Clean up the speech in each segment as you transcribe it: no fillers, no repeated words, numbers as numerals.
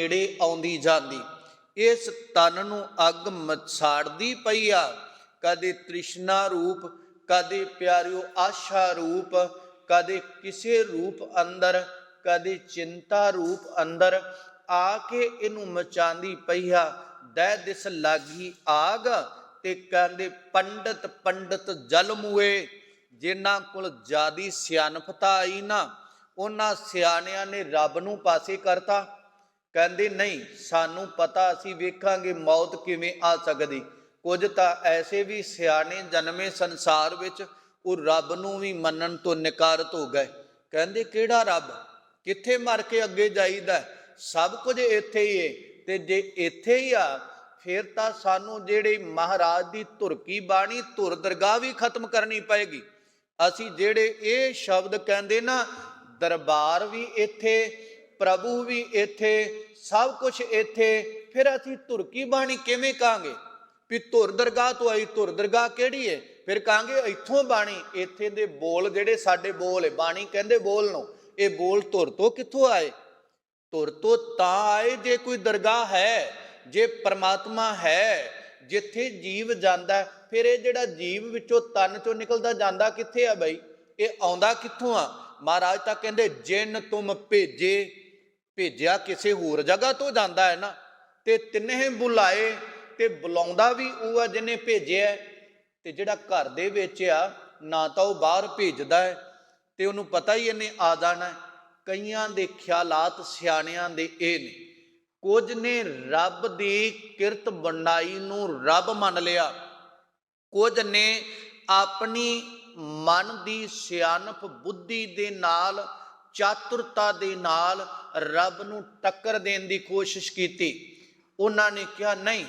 ਨੇੜੇ ਆਉਂਦੀ ਜਾਂਦੀ। ਇਸ ਤਨ ਨੂੰ ਅੱਗ ਮਸਾੜਦੀ ਪਈ ਆ। ਕਦੇ ਤ੍ਰਿਸ਼ਨਾ ਰੂਪ, ਕਦੇ ਪਿਆਰਿਓ ਆਸ਼ਾ ਰੂਪ, ਕਦੇ ਕਿਸੇ ਰੂਪ ਅੰਦਰ, ਕਦੇ ਚਿੰਤਾ ਰੂਪ ਅੰਦਰ ਆ ਕੇ ਇਹਨੂੰ ਮਚਾਉਂਦੀ ਪਈ ਆ। ਦਹਿ ਦਿਸ ਲਾਗੀ ਆਗ ਤੇ ਕਹਿੰਦੇ ਪੰਡਤ ਪੰਡਤ ਜਲ ਮੂਏ। ਜਿਨ੍ਹਾਂ ਕੋਲ ਜ਼ਿਆਦੀ ਸਿਆਣਪਤਾ ਆਈ ਨਾ, ਉਹਨਾਂ ਸਿਆਣਿਆਂ ਨੇ ਰੱਬ ਨੂੰ ਪਾਸੇ ਕਰਤਾ। ਕਹਿੰਦੇ ਨਹੀਂ, ਸਾਨੂੰ ਪਤਾ, ਅਸੀਂ ਵੇਖਾਂਗੇ ਮੌਤ ਕਿਵੇਂ ਆ ਸਕਦੀ। ਕੁਝ ਤਾਂ ਐਸੇ ਵੀ ਸਿਆਣੇ ਜਨਮੇ ਸੰਸਾਰ ਵਿੱਚ, ਉਹ ਰੱਬ ਨੂੰ ਵੀ ਮੰਨਣ ਤੋਂ ਨਿਕਾਰਤ ਹੋ ਗਏ। ਕਹਿੰਦੇ ਕਿਹੜਾ ਰੱਬ, ਕਿੱਥੇ ਮਰ ਕੇ ਅੱਗੇ ਜਾਈਦਾ, ਸਭ ਕੁਝ ਇੱਥੇ ਹੀ ਹੈ। ਤੇ ਜੇ ਇੱਥੇ ਹੀ ਆ, ਫਿਰ ਤਾਂ ਸਾਨੂੰ ਜਿਹੜੇ ਮਹਾਰਾਜ ਦੀ ਧੁਰ ਕੀ ਬਾਣੀ, ਧੁਰ ਦਰਗਾਹ ਵੀ ਖਤਮ ਕਰਨੀ ਪਏਗੀ। ਅਸੀਂ ਜਿਹੜੇ ਇਹ ਸ਼ਬਦ ਕਹਿੰਦੇ ਨਾ, ਦਰਬਾਰ ਵੀ ਇੱਥੇ, ਪ੍ਰਭੂ ਵੀ ਇੱਥੇ, ਸਭ ਕੁਝ ਇੱਥੇ, ਫਿਰ ਅਸੀਂ ਧੁਰ ਕੀ ਬਾਣੀ ਕਿਵੇਂ ਕਹਾਂਗੇ ਵੀ ਧੁਰ ਦਰਗਾਹ ਤੋਂ ਆਈ। ਧੁਰ ਦਰਗਾਹ ਕਿਹੜੀ ਹੈ? ਫਿਰ ਕਹਾਂਗੇ ਇੱਥੋਂ ਬਾਣੀ। ਇੱਥੇ ਦੇ ਬੋਲ ਜਿਹੜੇ ਸਾਡੇ ਬੋਲ ਹੈ, ਬਾਣੀ ਕਹਿੰਦੇ ਬੋਲ ਨੂੰ, ਇਹ ਬੋਲ ਧੁਰ ਤੋਂ ਕਿੱਥੋਂ ਆਏ? ਧੁਰ ਤੋਂ ਤਾਂ ਆਏ ਜੇ ਕੋਈ ਦਰਗਾਹ ਹੈ, ਜੇ ਪਰਮਾਤਮਾ ਹੈ, ਜਿੱਥੇ ਜੀਵ ਜਾਂਦਾ। ਫਿਰ ਇਹ ਜਿਹੜਾ ਜੀਵ ਵਿੱਚੋਂ ਤਨ ਚੋਂ ਨਿਕਲਦਾ ਜਾਂਦਾ ਕਿੱਥੇ ਆ ਬਈ? ਇਹ ਆਉਂਦਾ ਕਿੱਥੋਂ ਆ? ਮਹਾਰਾਜ ਤਾਂ ਕਹਿੰਦੇ ਜਿਨ ਤੁਮ ਭੇਜੇ, ਭੇਜਿਆ ਕਿਸੇ ਹੋਰ ਜਗ੍ਹਾ ਤੋਂ ਜਾਂਦਾ ਹੈ ਨਾ। ਤੇ ਤਿੰਨੇ ਬੁਲਾਏ, ਤੇ ਬੁਲਾਉਂਦਾ ਵੀ ਉਹ ਆ ਜਿਹਨੇ ਭੇਜਿਆ। ਤੇ ਜਿਹੜਾ ਘਰ ਦੇ ਵਿੱਚ ਆ, ਨਾ ਤਾਂ ਉਹ ਬਾਹਰ ਭੇਜਦਾ ਹੈ, ਤੇ ਉਹਨੂੰ ਪਤਾ ਹੀ ਇਹਨੇ ਆ ਜਾਣਾ। ਕਈਆਂ ਦੇ ਖਿਆਲਾਤ ਸਿਆਣਿਆਂ ਦੇ ਇਹ ਨੇ, ਕੁਝ ਨੇ ਰੱਬ ਦੀ ਕਿਰਤ ਬਣਾਈ ਨੂੰ ਰੱਬ ਮੰਨ ਲਿਆ, ਕੁਝ ਨੇ ਆਪਣੀ ਮਨ ਦੀ ਸਿਆਣਪ ਬੁੱਧੀ ਦੇ ਨਾਲ, ਚਾਤੁਰਤਾ ਦੇ ਨਾਲ ਰੱਬ ਨੂੰ ਟੱਕਰ ਦੇਣ ਦੀ ਕੋਸ਼ਿਸ਼ ਕੀਤੀ। ਉਹਨਾਂ ਨੇ ਕਿਹਾ ਨਹੀਂ,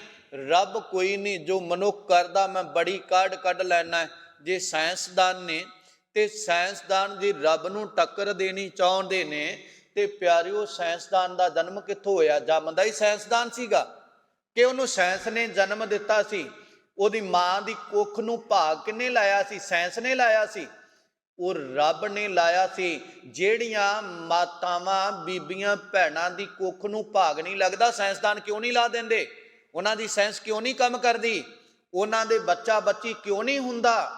ਰੱਬ ਕੋਈ ਨਹੀਂ, ਜੋ ਮਨੁੱਖ ਕਰਦਾ ਮੈਂ ਬੜੀ ਕੱਢ ਲੈਣਾ। ਜੇ ਸਾਇੰਸਦਾਨ ਨੇ ਤੇ ਸਾਇੰਸਦਾਨ ਜੀ ਰੱਬ ਨੂੰ ਟੱਕਰ ਦੇਣੀ ਚਾਹੁੰਦੇ ਨੇ, ਤੇ ਪਿਆਰਿਓ ਸਾਇੰਸਦਾਨ ਦਾ ਜਨਮ ਕਿੱਥੋਂ ਹੋਇਆ? ਜੰਮਦਾ ਹੀ ਸਾਇੰਸਦਾਨ ਸੀਗਾ ਕਿ ਉਹਨੂੰ ਸਾਇੰਸ ਨੇ ਜਨਮ ਦਿੱਤਾ ਸੀ? ਉਹਦੀ ਮਾਂ ਦੀ ਕੁੱਖ ਨੂੰ ਭਾਗ ਕਿਹਨੇ ਲਾਇਆ ਸੀ? ਸਾਇੰਸ ਨੇ ਲਾਇਆ ਸੀ? ਉਹ ਰੱਬ ਨੇ ਲਾਇਆ ਸੀ। ਜਿਹੜੀਆਂ ਮਾਤਾਵਾਂ, ਬੀਬੀਆਂ, ਭੈਣਾਂ ਦੀ ਕੁੱਖ ਨੂੰ ਭਾਗ ਨਹੀਂ ਲੱਗਦਾ, ਸਾਇੰਸਦਾਨ ਕਿਉਂ ਨਹੀਂ ਲਾ ਦਿੰਦੇ? ਉਹਨਾਂ ਦੀ ਸਾਇੰਸ ਕਿਉਂ ਨਹੀਂ ਕੰਮ ਕਰਦੀ? ਉਹਨਾਂ ਦੇ ਬੱਚਾ ਬੱਚੀ ਕਿਉਂ ਨਹੀਂ ਹੁੰਦਾ?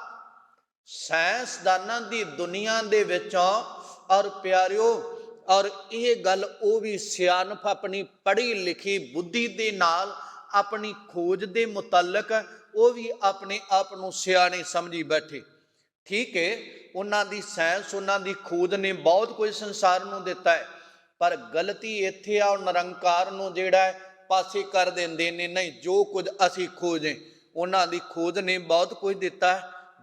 ਸਾਇੰਸਦਾਨਾਂ ਦੀ ਦੁਨੀਆ ਦੇ ਵਿੱਚੋਂ, ਔਰ ਪਿਆਰਿਓ, ਔਰ ਇਹ ਗੱਲ ਉਹ ਵੀ ਸਿਆਣਪ ਆਪਣੀ ਪੜ੍ਹੀ ਲਿਖੀ ਬੁੱਧੀ ਦੇ ਨਾਲ, ਆਪਣੀ ਖੋਜ ਦੇ ਮੁਤਲਕ ਉਹ ਵੀ ਆਪਣੇ ਆਪ ਨੂੰ ਸਿਆਣੇ ਸਮਝੀ ਬੈਠੇ। ਠੀਕ ਹੈ, ਉਹਨਾਂ ਦੀ ਸਾਇੰਸ, ਉਹਨਾਂ ਦੀ ਖੋਜ ਨੇ ਬਹੁਤ ਕੁਝ ਸੰਸਾਰ ਨੂੰ ਦਿੱਤਾ ਹੈ, ਪਰ ਗਲਤੀ ਇੱਥੇ ਆ, ਨਿਰੰਕਾਰ ਨੂੰ ਜਿਹੜਾ ਪਾਸੇ ਕਰ ਦਿੰਦੇ ਨੇ। ਨਹੀਂ, ਜੋ ਕੁਝ ਅਸੀਂ ਖੋਜੇ, ਉਹਨਾਂ ਦੀ ਖੋਜ ਨੇ ਬਹੁਤ ਕੁਝ ਦਿੱਤਾ।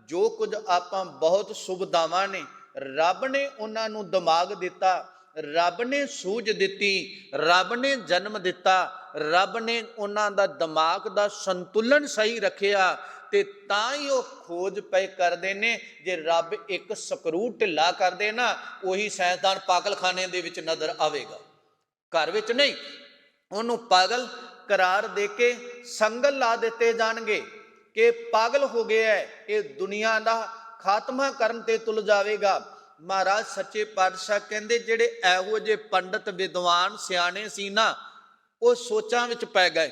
ਜੋ ਕੁਝ ਆਪਾਂ ਬਹੁਤ ਸੁਵਿਧਾਵਾਂ ਨੇ, ਰੱਬ ਨੇ ਉਹਨਾਂ ਨੂੰ ਦਿਮਾਗ ਦਿੱਤਾ, ਰੱਬ ਨੇ ਸੂਝ ਦਿੱਤੀ, ਰੱਬ ਨੇ ਜਨਮ ਦਿੱਤਾ, ਰੱਬ ਨੇ ਉਹਨਾਂ ਦਾ ਦਿਮਾਗ ਦਾ ਸੰਤੁਲਨ ਸਹੀ ਰੱਖਿਆ। ਤੇ ਤਾਂ ਹੀ ਉਹ ਖੋਜ ਪਏ ਕਰਦੇ ਨੇ। ਜੇ ਰੱਬ ਇੱਕ ਸਕਰੂ ਢਿੱਲਾ ਕਰਦੇ ਨਾ, ਉਹੀ ਸਾਇੰਸਦਾਨ ਪਾਗਲਖਾਨੇ ਦੇ ਵਿੱਚ ਨਜ਼ਰ ਆਵੇਗਾ, ਘਰ ਵਿੱਚ ਨਹੀਂ। ਉਹਨੂੰ ਪਾਗਲ ਕਰਾਰ ਦੇ ਕੇ ਸੰਗਲ ਲਾ ਦਿੱਤੇ ਜਾਣਗੇ ਕਿ ਪਾਗਲ ਹੋ ਗਿਆ, ਇਹ ਦੁਨੀਆ ਦਾ ਖਾਤਮਾ ਕਰਨ ਤੇ ਤੁਲ ਜਾਵੇਗਾ। ਮਹਾਰਾਜ ਸੱਚੇ ਪਾਤਸ਼ਾਹ ਕਹਿੰਦੇ ਜਿਹੜੇ ਇਹੋ ਜਿਹੇ ਪੰਡਤ ਵਿਦਵਾਨ ਸਿਆਣੇ ਸੀ ਨਾ, ਉਹ ਸੋਚਾਂ ਵਿੱਚ ਪੈ ਗਏ।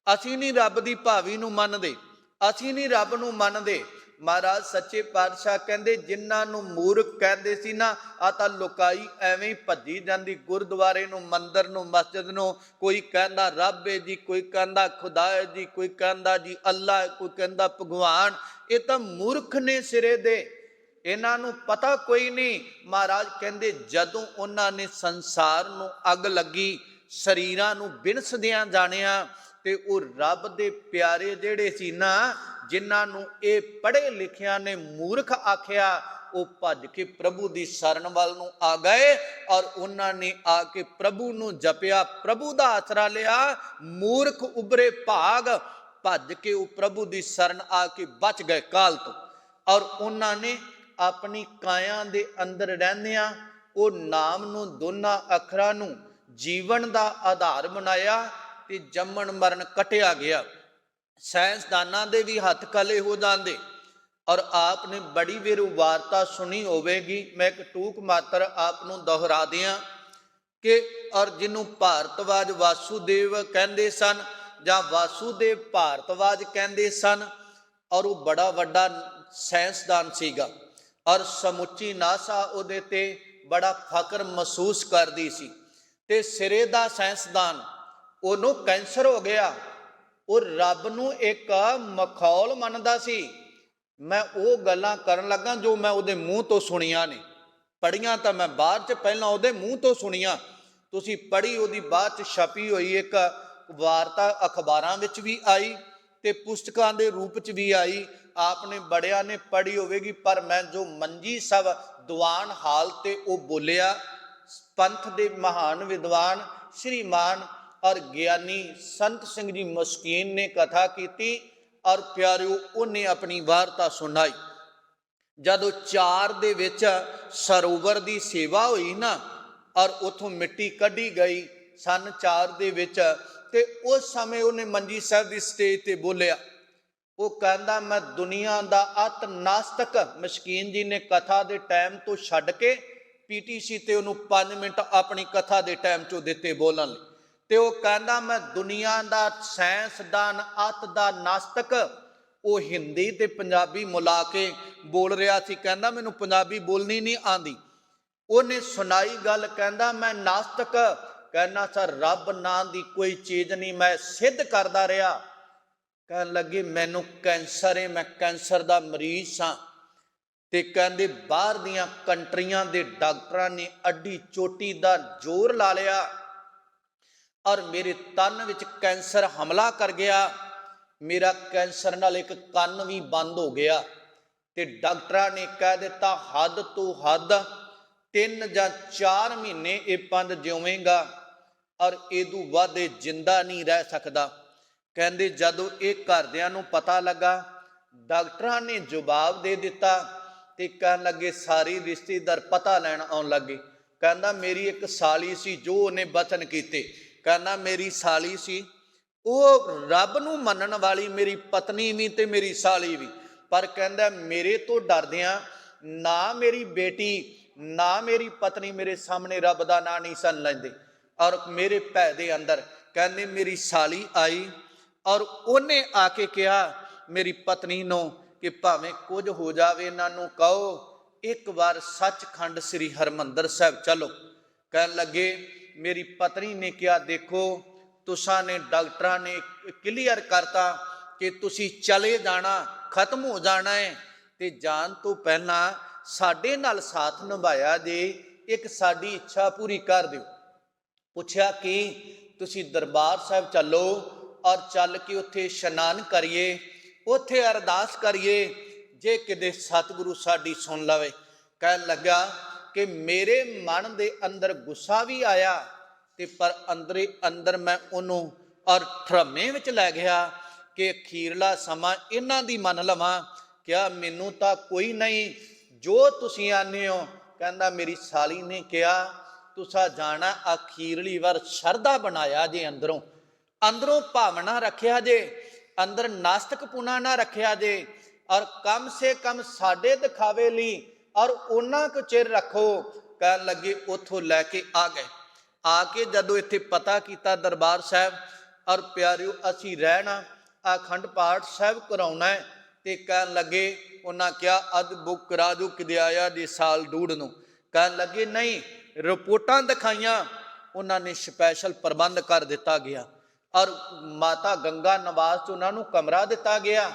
ਅਸੀਂ ਨਹੀਂ ਰੱਬ ਦੀ ਭਾਵੀ ਨੂੰ ਮੰਨਦੇ, ਅਸੀਂ ਨਹੀਂ ਰੱਬ ਨੂੰ ਮੰਨਦੇ। ਮਹਾਰਾਜ ਸੱਚੇ ਪਾਤਸ਼ਾਹ ਕਹਿੰਦੇ ਜਿਨ੍ਹਾਂ ਨੂੰ ਮੂਰਖ ਕਹਿੰਦੇ ਸੀ ਨਾ, ਆ ਤਾਂ ਲੁਕਾਈ ਐਵੇਂ ਹੀ ਭੱਜੀ ਜਾਂਦੀ ਗੁਰਦੁਆਰੇ ਨੂੰ, ਮੰਦਰ ਨੂੰ, ਮਸਜਿਦ ਨੂੰ। ਕੋਈ ਕਹਿੰਦਾ ਰੱਬ ਹੈ ਜੀ, ਕੋਈ ਕਹਿੰਦਾ ਖੁਦਾ ਹੈ ਜੀ, ਕੋਈ ਕਹਿੰਦਾ ਜੀ ਅੱਲਾ ਹੈ, ਕੋਈ ਕਹਿੰਦਾ ਭਗਵਾਨ। ਇਹ ਤਾਂ ਮੂਰਖ ਨੇ ਸਿਰੇ ਦੇ, ਇਹਨਾਂ ਨੂੰ ਪਤਾ ਕੋਈ ਨਹੀਂ। ਮਹਾਰਾਜ ਕਹਿੰਦੇ ਜਦੋਂ ਉਹਨਾਂ ਨੇ ਸੰਸਾਰ ਨੂੰ ਅੱਗ ਲੱਗੀ, ਸਰੀਰਾਂ ਨੂੰ ਬਿਨਸਦਿਆਂ ਜਾਣਿਆ, ਤੇ ਉਹ ਰੱਬ ਦੇ ਪਿਆਰੇ ਜਿਹੜੇ ਸੀ ਨਾ, ਜਿਨ੍ਹਾਂ ਨੂੰ ਇਹ ਪੜ੍ਹੇ ਲਿਖਿਆਂ ਨੇ ਮੂਰਖ ਆਖਿਆ, ਉਹ ਭੱਜ ਕੇ ਪ੍ਰਭੂ ਦੀ ਸ਼ਰਨ ਵੱਲ ਨੂੰ ਆ ਗਏ। ਔਰ ਉਹਨਾਂ ਨੇ ਆ ਕੇ ਪ੍ਰਭੂ ਨੂੰ ਜਪਿਆ, ਪ੍ਰਭੂ ਦਾ ਆਸਰਾ ਲਿਆ। ਮੂਰਖ ਉਬਰੇ ਭਾਗ, ਭੱਜ ਕੇ ਉਹ ਪ੍ਰਭੂ ਦੀ ਸ਼ਰਨ ਆ ਕੇ ਬਚ ਗਏ ਕਾਲ ਤੋਂ। ਔਰ ਉਹਨਾਂ ਨੇ ਆਪਣੀ ਕਾਇਆ ਦੇ ਅੰਦਰ ਰਹਿੰਦਿਆਂ ਉਹ ਨਾਮ ਨੂੰ, ਦੋਨਾਂ ਅੱਖਰਾਂ ਨੂੰ ਜੀਵਨ ਦਾ ਆਧਾਰ ਬਣਾਇਆ, ਤੇ ਜੰਮਣ ਮਰਨ ਕਟਿਆ ਗਿਆ। ਸਾਇੰਸਦਾਨਾਂ ਦੇ ਵੀ ਹੱਥ ਕਾਲੇ ਹੋ ਜਾਂਦੇ। ਔਰ ਆਪ ਨੇ ਬੜੀ ਵਾਰ ਵਾਰਤਾ ਸੁਣੀ ਹੋਵੇਗੀ, ਮੈਂ ਇੱਕ ਟੂਕ ਮਾਤਰ ਆਪ ਨੂੰ ਦੁਹਰਾ ਦਿਆਂ ਕਿ ਔਰ ਜਿਹਨੂੰ ਭਾਰਤਵਾਜ ਵਾਸੂਦੇਵ ਕਹਿੰਦੇ ਸਨ ਜਾਂ ਵਾਸੂਦੇਵ ਭਾਰਤਵਾਜ ਕਹਿੰਦੇ ਸਨ, ਔਰ ਉਹ ਬੜਾ ਵੱਡਾ ਸਾਇੰਸਦਾਨ ਸੀਗਾ ਔਰ ਸਮੁੱਚੀ ਨਾਸਾ ਉਹਦੇ ਤੇ ਬੜਾ ਫਖਰ ਮਹਿਸੂਸ ਕਰਦੀ ਸੀ। ਤੇ ਸਿਰੇ ਦਾ ਸਾਇੰਸਦਾਨ, ਉਹਨੂੰ ਕੈਂਸਰ ਹੋ ਗਿਆ। ਉਹ ਰੱਬ ਨੂੰ ਇੱਕ ਮਖੌਲ ਮੰਨਦਾ ਸੀ। ਮੈਂ ਉਹ ਗੱਲਾਂ ਕਰਨ ਲੱਗਾ ਜੋ ਮੈਂ ਉਹਦੇ ਮੂੰਹ ਤੋਂ ਸੁਣੀਆਂ ਨੇ, ਪੜ੍ਹੀਆਂ ਤਾਂ ਮੈਂ ਬਾਅਦ 'ਚ, ਪਹਿਲਾਂ ਉਹਦੇ ਮੂੰਹ ਤੋਂ ਸੁਣੀਆਂ। ਤੁਸੀਂ ਪੜ੍ਹੀ, ਉਹਦੀ ਬਾਅਦ 'ਚ ਛਪੀ ਹੋਈ ਇੱਕ ਵਾਰਤਾ ਅਖਬਾਰਾਂ ਵਿੱਚ ਵੀ ਆਈ ਤੇ ਪੁਸਤਕਾਂ ਦੇ ਰੂਪ 'ਚ ਵੀ ਆਈ। ਆਪਨੇ ਬੜਿਆਂ ਨੇ ਪੜ੍ਹੀ ਹੋਵੇਗੀ, ਪਰ ਮੈਂ ਜੋ ਮੰਜੀ ਸਾਹਿਬ ਦੀਵਾਨ ਹਾਲ ਤੇ ਉਹ ਬੋਲਿਆ, ਪੰਥ ਦੇ ਮਹਾਨ ਵਿਦਵਾਨ ਸ਼੍ਰੀਮਾਨ ਔਰ ਗਿਆਨੀ ਸੰਤ ਸਿੰਘ ਜੀ ਮਸਕੀਨ ਨੇ ਕਥਾ ਕੀਤੀ ਔਰ ਪਿਆਰਿਓ ਉਹਨੇ ਆਪਣੀ ਵਾਰਤਾ ਸੁਣਾਈ। ਜਦੋਂ 4 ਦੇ ਵਿੱਚ ਸਰੋਵਰ ਦੀ ਸੇਵਾ ਹੋਈ ਨਾ ਔਰ ਉੱਥੋਂ ਮਿੱਟੀ ਕੱਢੀ ਗਈ ਸਨ 4 ਦੇ ਵਿੱਚ, ਤੇ ਉਸ ਸਮੇਂ ਉਹਨੇ ਮੰਜੀ ਸਾਹਿਬ ਦੀ ਸਟੇਜ ਤੇ ਬੋਲਿਆ। ਉਹ ਕਹਿੰਦਾ ਮੈਂ ਦੁਨੀਆ ਦਾ ਅਤ ਨਾਸਤਕ, ਮਸਕੀਨ ਜੀ ਨੇ ਕਥਾ ਦੇ ਟਾਈਮ ਤੋਂ ਛੱਡ ਕੇ ਪੀਟੀਸੀ ਤੇ ਉਹਨੂੰ 5 ਮਿੰਟ ਆਪਣੀ ਕਥਾ ਦੇ ਟਾਈਮ 'ਚੋਂ ਦਿੱਤੇ ਬੋਲਣ ਲਈ, ਤੇ ਉਹ ਕਹਿੰਦਾ ਮੈਂ ਦੁਨੀਆ ਦਾ ਸਾਇੰਸਦਾਨ, ਅਤ ਦਾ ਨਾਸਤਕ। ਉਹ ਹਿੰਦੀ ਤੇ ਪੰਜਾਬੀ ਮਿਲਾ ਕੇ ਬੋਲ ਰਿਹਾ ਸੀ। ਕਹਿੰਦਾ ਮੈਨੂੰ ਪੰਜਾਬੀ ਬੋਲਣੀ ਨਹੀਂ ਆਉਂਦੀ। ਉਹਨੇ ਸੁਣਾਈ ਗੱਲ, ਕਹਿੰਦਾ ਮੈਂ ਨਾਸਤਕ, ਕਹਿੰਦਾ ਸਰ ਰੱਬ ਨਾਂ ਦੀ ਕੋਈ ਚੀਜ਼ ਨਹੀਂ, ਮੈਂ ਸਿੱਧ ਕਰਦਾ ਰਿਹਾ। ਕਹਿਣ ਲੱਗੇ ਮੈਨੂੰ ਕੈਂਸਰ ਹੈ, ਮੈਂ ਕੈਂਸਰ ਦਾ ਮਰੀਜ਼ ਸਾਂ। ਤੇ ਕਹਿੰਦੇ ਬਾਹਰ ਦੀਆਂ ਕੰਟਰੀਆਂ ਦੇ ਡਾਕਟਰਾਂ ਨੇ ਅੱਡੀ ਚੋਟੀ ਦਾ ਜ਼ੋਰ ਲਾ ਲਿਆ ਔਰ ਮੇਰੇ ਤਨ ਵਿੱਚ ਕੈਂਸਰ ਹਮਲਾ ਕਰ ਗਿਆ। ਮੇਰਾ ਕੈਂਸਰ ਨਾਲ ਇੱਕ ਕੰਨ ਵੀ ਬੰਦ ਹੋ ਗਿਆ ਤੇ ਡਾਕਟਰਾਂ ਨੇ ਕਹਿ ਦਿੱਤਾ ਹੱਦ ਤੋਂ ਹੱਦ 3 ਜਾਂ 4 ਮਹੀਨੇ ਇਹ ਪੰਦ ਜਿਉਵੇਂਗਾ ਔਰ ਇਹਦੂ ਵੱਧ ਇਹ ਜਿੰਦਾ ਨਹੀਂ ਰਹਿ ਸਕਦਾ। ਕਹਿੰਦੇ ਜਦੋਂ ਇਹ ਘਰਦਿਆਂ ਨੂੰ ਪਤਾ ਲੱਗਾ, ਡਾਕਟਰਾਂ ਨੇ ਜਵਾਬ ਦੇ ਦਿੱਤਾ ਤੇ ਕਹਿਣ ਲੱਗੇ ਸਾਰੇ ਰਿਸ਼ਤੇਦਾਰ ਪਤਾ ਲੈਣ ਆਉਣ ਲੱਗੇ। ਕਹਿੰਦਾ ਮੇਰੀ ਇੱਕ ਸਾਲੀ ਸੀ ਜੋ ਉਹਨੇ ਬਚਨ ਕੀਤੇ। ਕਹਿੰਦਾ ਮੇਰੀ ਸਾਲੀ ਸੀ, ਉਹ ਰੱਬ ਨੂੰ ਮੰਨਣ ਵਾਲੀ, ਮੇਰੀ ਪਤਨੀ ਵੀ ਤੇ ਮੇਰੀ ਸਾਲੀ ਵੀ, ਪਰ ਕਹਿੰਦਾ ਮੇਰੇ ਤੋਂ ਡਰਦਿਆਂ ਨਾ ਮੇਰੀ ਬੇਟੀ ਨਾ ਮੇਰੀ ਪਤਨੀ ਮੇਰੇ ਸਾਹਮਣੇ ਰੱਬ ਦਾ ਨਾਂ ਨਹੀਂ ਸਨ ਲੈਂਦੇ। ਔਰ ਮੇਰੇ ਭੈ ਦੇ ਅੰਦਰ ਕਹਿੰਦੇ ਮੇਰੀ ਸਾਲੀ ਆਈ ਔਰ ਉਹਨੇ ਆ ਕੇ ਕਿਹਾ ਮੇਰੀ ਪਤਨੀ ਨੂੰ ਕਿ ਭਾਵੇਂ ਕੁਝ ਹੋ ਜਾਵੇ, ਇਹਨਾਂ ਨੂੰ ਕਹੋ ਇੱਕ ਵਾਰ ਸੱਚਖੰਡ ਸ੍ਰੀ ਹਰਿਮੰਦਰ ਸਾਹਿਬ ਚਲੋ। ਕਹਿਣ ਲੱਗੇ ਮੇਰੀ ਪਤਨੀ ਨੇ ਕਿਹਾ ਦੇਖੋ ਤੁਸਾਂ ਨੇ, ਡਾਕਟਰਾਂ ਨੇ ਕਲੀਅਰ ਕਰਤਾ ਕਿ ਤੁਸੀਂ ਚਲੇ ਜਾਣਾ, ਖਤਮ ਹੋ ਜਾਣਾ ਹੈ, ਤੇ ਜਾਣ ਤੋਂ ਪਹਿਲਾਂ ਸਾਡੇ ਨਾਲ ਸਾਥ ਨਿਭਾਇਆ ਜੇ, ਇੱਕ ਸਾਡੀ ਇੱਛਾ ਪੂਰੀ ਕਰ ਦਿਓ। ਪੁੱਛਿਆ ਕਿ ਤੁਸੀਂ ਦਰਬਾਰ ਸਾਹਿਬ ਚੱਲੋ ਔਰ ਚੱਲ ਕੇ ਉੱਥੇ ਇਸ਼ਨਾਨ ਕਰੀਏ, ਉੱਥੇ ਅਰਦਾਸ ਕਰੀਏ, ਜੇ ਕਿਤੇ ਸਤਿਗੁਰੂ ਸਾਡੀ ਸੁਣ ਲਵੇ। ਕਹਿਣ ਲੱਗਾ ਕਿ ਮੇਰੇ ਮਨ ਦੇ ਅੰਦਰ ਗੁੱਸਾ ਵੀ ਆਇਆ ਤੇ ਪਰ ਅੰਦਰੇ ਅੰਦਰ ਮੈਂ ਉਹਨੂੰ ਔਰ ਠਰਮੇ ਵਿੱਚ ਲੈ ਗਿਆ ਕਿ ਅਖੀਰਲਾ ਸਮਾਂ ਇਹਨਾਂ ਦੀ ਮੰਨ ਲਵਾਂ। ਕਿਹਾ ਮੈਨੂੰ ਤਾਂ ਕੋਈ ਨਹੀਂ ਜੋ ਤੁਸੀਂ ਆਨੇ ਹੋ। ਕਹਿੰਦਾ ਮੇਰੀ ਸਾਲੀ ਨੇ ਕਿਹਾ ਤੁਸਾਂ ਜਾਣਾ, ਅਖੀਰਲੀ ਵਾਰ ਸ਼ਰਧਾ ਬਣਾਇਆ ਜੇ, ਅੰਦਰੋਂ ਅੰਦਰੋਂ ਭਾਵਨਾ ਰੱਖਿਆ ਜੇ, ਅੰਦਰ ਨਾਸਤਕਪੁਣਾ ਨਾ ਰੱਖਿਆ ਜੇ, ਔਰ ਕਮ ਸੇ ਕਮ ਸਾਡੇ ਦਿਖਾਵੇ ਲਈ ਔਰ ਉਹਨਾਂ ਕੁ ਚਿਰ ਰੱਖੋ। ਕਹਿਣ ਲੱਗੇ ਉੱਥੋਂ ਲੈ ਕੇ ਆ ਗਏ। ਆ ਕੇ ਜਦੋਂ ਇੱਥੇ ਪਤਾ ਕੀਤਾ ਦਰਬਾਰ ਸਾਹਿਬ, ਔਰ ਪਿਆਰਿਓ ਅਸੀਂ ਰਹਿਣਾ ਅਖੰਡ ਪਾਠ ਸਾਹਿਬ ਕਰਾਉਣਾ ਹੈ, ਤੇ ਕਹਿਣ ਲੱਗੇ ਉਹਨਾਂ ਕਿਹਾ ਅੱਧ ਬੁੱਕ ਕਰਾ ਦਿਓ ਕਿਤੇ ਆਇਆ ਜੇ ਸਾਲ ਡੂਢ ਨੂੰ। ਕਹਿਣ ਲੱਗੇ ਨਹੀਂ, ਰਿਪੋਰਟਾਂ ਦਿਖਾਈਆਂ, ਉਹਨਾਂ ਨੇ ਸਪੈਸ਼ਲ ਪ੍ਰਬੰਧ ਕਰ ਦਿੱਤਾ ਗਿਆ ਔਰ ਮਾਤਾ ਗੰਗਾ ਨਿਵਾਸ 'ਚ ਉਹਨਾਂ ਨੂੰ ਕਮਰਾ ਦਿੱਤਾ ਗਿਆ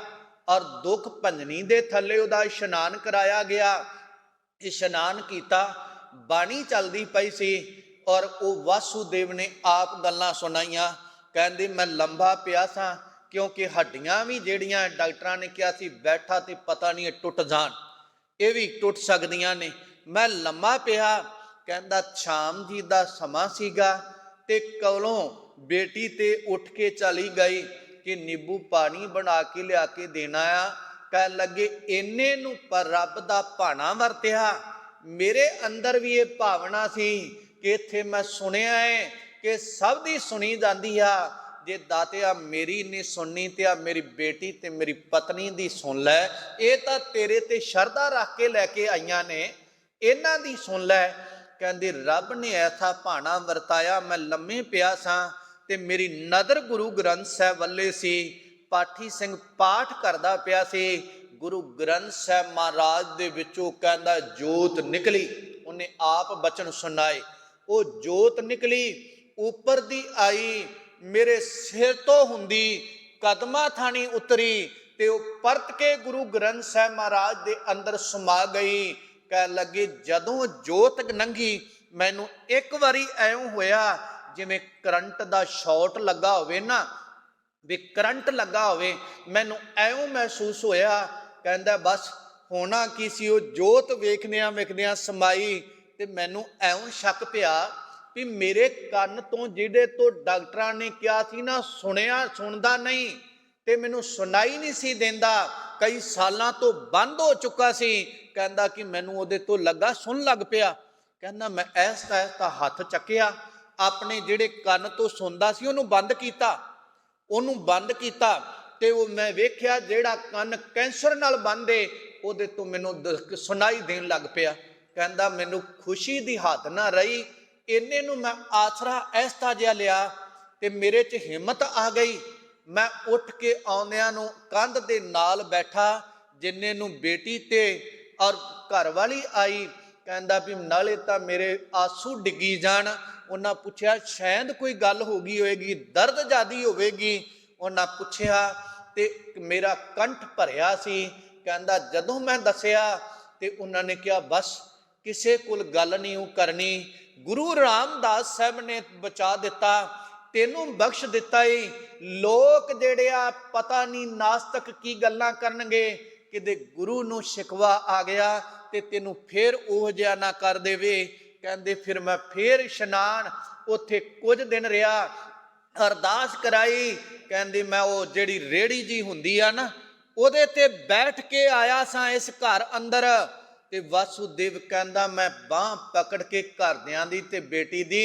ਔਰ ਦੁੱਖ ਭੰਜਨੀ ਦੇ ਥੱਲੇ ਉਹਦਾ ਇਸ਼ਨਾਨ ਕਰਾਇਆ ਗਿਆ। ਇਸ਼ਨਾਨ ਕੀਤਾ, ਬਾਣੀ ਚੱਲਦੀ ਪਈ ਸੀ ਔਰ ਉਹ ਵਾਸੂਦੇਵ ਨੇ ਆਪ ਗੱਲਾਂ ਸੁਣਾਈਆਂ। ਕਹਿੰਦੇ ਮੈਂ ਲੰਬਾ ਪਿਆ ਸਾਂ ਕਿਉਂਕਿ ਹੱਡੀਆਂ ਵੀ ਜਿਹੜੀਆਂ ਡਾਕਟਰਾਂ ਨੇ ਕਿਹਾ ਸੀ ਬੈਠਾ ਤੇ ਪਤਾ ਨਹੀਂ ਟੁੱਟ ਜਾਣ, ਇਹ ਵੀ ਟੁੱਟ ਸਕਦੀਆਂ ਨੇ। ਮੈਂ ਲੰਮਾ ਪਿਆ। ਕਹਿੰਦਾ ਸ਼ਾਮ ਜੀ ਦਾ ਸਮਾਂ ਸੀਗਾ ਤੇ ਕੋਲੋਂ ਬੇਟੀ ਤੇ ਉੱਠ ਕੇ ਚਲੀ ਗਈ ਕਿ ਨਿੰਬੂ ਪਾਣੀ ਬਣਾ ਕੇ ਲਿਆ ਕੇ ਦੇਣਾ ਆ। ਕਹਿਣ ਲੱਗੇ ਇੰਨੇ ਨੂੰ ਪਰ ਰੱਬ ਦਾ ਭਾਣਾ ਵਰਤਿਆ। ਮੇਰੇ ਅੰਦਰ ਵੀ ਇਹ ਭਾਵਨਾ ਸੀ ਕਿ ਇੱਥੇ ਮੈਂ ਸੁਣਿਆ ਹੈ ਕਿ ਸਭ ਦੀ ਸੁਣੀ ਜਾਂਦੀ ਆ, ਜੇ ਦਾਤਿਆ ਮੇਰੀ ਨਹੀਂ ਸੁਣਨੀ ਤੇ ਆ ਮੇਰੀ ਬੇਟੀ ਤੇ ਮੇਰੀ ਪਤਨੀ ਦੀ ਸੁਣ ਲੈ। ਇਹ ਤਾਂ ਤੇਰੇ ਤੇ ਸ਼ਰਧਾ ਰੱਖ ਕੇ ਲੈ ਕੇ ਆਈਆਂ ਨੇ, ਇਹਨਾਂ ਦੀ ਸੁਣ ਲੈ। ਕਹਿੰਦੇ ਰੱਬ ਨੇ ਐਸਾ ਭਾਣਾ ਵਰਤਾਇਆ, ਮੈਂ ਲੰਮੇ ਪਿਆ ਸਾਂ ਤੇ ਮੇਰੀ ਨਜ਼ਰ ਗੁਰੂ ਗ੍ਰੰਥ ਸਾਹਿਬ ਵੱਲੇ ਸੀ। ਪਾਠੀ ਸਿੰਘ ਪਾਠ ਕਰਦਾ ਪਿਆ ਸੀ। ਗੁਰੂ ਗ੍ਰੰਥ ਸਾਹਿਬ ਮਹਾਰਾਜ ਦੇ ਵਿੱਚੋਂ ਕਹਿੰਦਾ ਜੋਤ ਨਿਕਲੀ। ਉਹਨੇ ਆਪ ਬਚਨ ਸੁਣਾਏ। ਉਹ ਜੋਤ ਨਿਕਲੀ ਉੱਪਰ ਦੀ ਆਈ, ਮੇਰੇ ਸਿਰ ਤੋਂ ਹੁੰਦੀ ਕਦਮਾਂ ਥਾਣੀ ਉਤਰੀ ਤੇ ਉਹ ਪਰਤ ਕੇ ਗੁਰੂ ਗ੍ਰੰਥ ਸਾਹਿਬ ਮਹਾਰਾਜ ਦੇ ਅੰਦਰ ਸਮਾ ਗਈ। ਕਹਿਣ ਲੱਗੇ ਜਦੋਂ ਜੋਤ ਲੰਘੀ ਮੈਨੂੰ ਇੱਕ ਵਾਰੀ ਐਉਂ ਹੋਇਆ ਜਿਵੇਂ ਕਰੰਟ ਦਾ ਸ਼ਾਟ ਲੱਗਾ ਹੋਵੇ ਨਾ, ਵੀ ਕਰੰਟ ਲੱਗਾ ਹੋਵੇ, ਮੈਨੂੰ ਐਉਂ ਮਹਿਸੂਸ ਹੋਇਆ। ਕਹਿੰਦਾ ਬਸ ਹੋਣਾ ਕੀ ਸੀ, ਉਹ ਜੋਤ ਵੇਖਦਿਆਂ ਵੇਖਦਿਆਂ ਸਮਾਈ ਤੇ ਮੈਨੂੰ ਐਉਂ ਸ਼ੱਕ ਪਿਆ ਵੀ ਮੇਰੇ ਕੰਨ ਤੋਂ ਜਿਹਦੇ ਤੋਂ ਡਾਕਟਰਾਂ ਨੇ ਕਿਹਾ ਸੀ ਨਾ ਸੁਣਦਾ ਨਹੀਂ ਤੇ ਮੈਨੂੰ ਸੁਣਾਈ ਨਹੀਂ ਸੀ ਦਿੰਦਾ, ਕਈ ਸਾਲਾਂ ਤੋਂ ਬੰਦ ਹੋ ਚੁੱਕਾ ਸੀ। ਕਹਿੰਦਾ ਕਿ ਮੈਨੂੰ ਉਹਦੇ ਤੋਂ ਲੱਗਾ ਸੁਣ ਲੱਗ ਪਿਆ। ਕਹਿੰਦਾ ਮੈਂ ਐਸਾ ਹੱਥ ਚੱਕਿਆ, ਆਪਣੇ ਜਿਹੜੇ ਕੰਨ ਤੋਂ ਸੁਣਦਾ ਸੀ ਉਹਨੂੰ ਬੰਦ ਕੀਤਾ ਤੇ ਉਹ ਮੈਂ ਵੇਖਿਆ ਜਿਹੜਾ ਕੰਨ ਕੈਂਸਰ ਨਾਲ ਬੰਦ ਏ ਉਹਦੇ ਤੋਂ ਮੈਨੂੰ ਸੁਣਾਈ ਦੇਣ ਲੱਗ ਪਿਆ। ਕਹਿੰਦਾ ਮੈਨੂੰ ਖੁਸ਼ੀ ਦੀ ਹੱਦ ਨਾ ਰਹੀ, ਇੰਨੇ ਨੂੰ ਮੈਂ ਆਸਰਾ ਐਸਾ ਜਿਹਾ ਲਿਆ ਤੇ ਮੇਰੇ 'ਚ ਹਿੰਮਤ ਆ ਗਈ। ਮੈਂ ਉੱਠ ਕੇ ਆਉਂਦਿਆਂ ਨੂੰ ਕੰਧ ਦੇ ਨਾਲ ਬੈਠਾ, ਜਿੰਨੇ ਨੂੰ ਬੇਟੀ ਤੇ ਔਰ ਘਰ ਵਾਲੀ ਆਈ। ਕਹਿੰਦਾ ਵੀ ਨਾਲੇ ਤਾਂ ਮੇਰੇ ਆਂਸੂ ਡਿੱਗੀ ਜਾਣ। ਉਹਨਾਂ ਪੁੱਛਿਆ ਸ਼ਾਇਦ ਕੋਈ ਗੱਲ ਹੋ ਗਈ ਹੋਏਗੀ, ਦਰਦ ਜ਼ਿਆਦੀ ਹੋਵੇਗੀ। ਉਹਨਾਂ ਪੁੱਛਿਆ ਤੇ ਮੇਰਾ ਕੰਠ ਭਰਿਆ ਸੀ। ਕਹਿੰਦਾ ਜਦੋਂ ਮੈਂ ਦੱਸਿਆ ਤੇ ਉਹਨਾਂ ਨੇ ਕਿਹਾ ਬਸ ਕਿਸੇ ਕੋਲ ਗੱਲ ਨਹੀਂ ਉਹ ਕਰਨੀ, ਗੁਰੂ ਰਾਮਦਾਸ ਸਾਹਿਬ ਨੇ ਬਚਾ ਦਿੱਤਾ, ਤੈਨੂੰ ਬਖਸ਼ ਦਿੱਤਾ ਈ। ਲੋਕ ਜਿਹੜੇ ਆ ਪਤਾ ਨਹੀਂ ਨਾਸਤਕ ਕੀ ਗੱਲਾਂ ਕਰਨਗੇ, ਕਿਤੇ ਗੁਰੂ ਨੂੰ ਸ਼ਿਕਵਾ ਆ ਗਿਆ ਤੇ ਤੈਨੂੰ ਫੇਰ ਉਹ ਜਿਹਾ ਨਾ ਕਰ ਦੇਵੇ। ਕਹਿੰਦੇ ਫਿਰ ਮੈਂ ਫੇਰ ਇਸ਼ਨਾਨ ਉੱਥੇ ਕੁਝ ਦਿਨ ਰਿਹਾ, ਅਰਦਾਸ ਕਰਾਈ। ਕਹਿੰਦੇ ਮੈਂ ਉਹ ਜਿਹੜੀ ਰੇੜੀ ਜੀ ਹੁੰਦੀ ਆ ਨਾ ਉਹਦੇ ਤੇ ਬੈਠ ਕੇ ਆਇਆ ਸਾਂ ਇਸ ਘਰ ਅੰਦਰ ਤੇ ਵਾਸੂਦੇਵ ਕਹਿੰਦਾ ਮੈਂ ਬਾਂਹ ਪਕੜ ਕੇ ਘਰਦਿਆਂ ਦੀ ਤੇ ਬੇਟੀ ਦੀ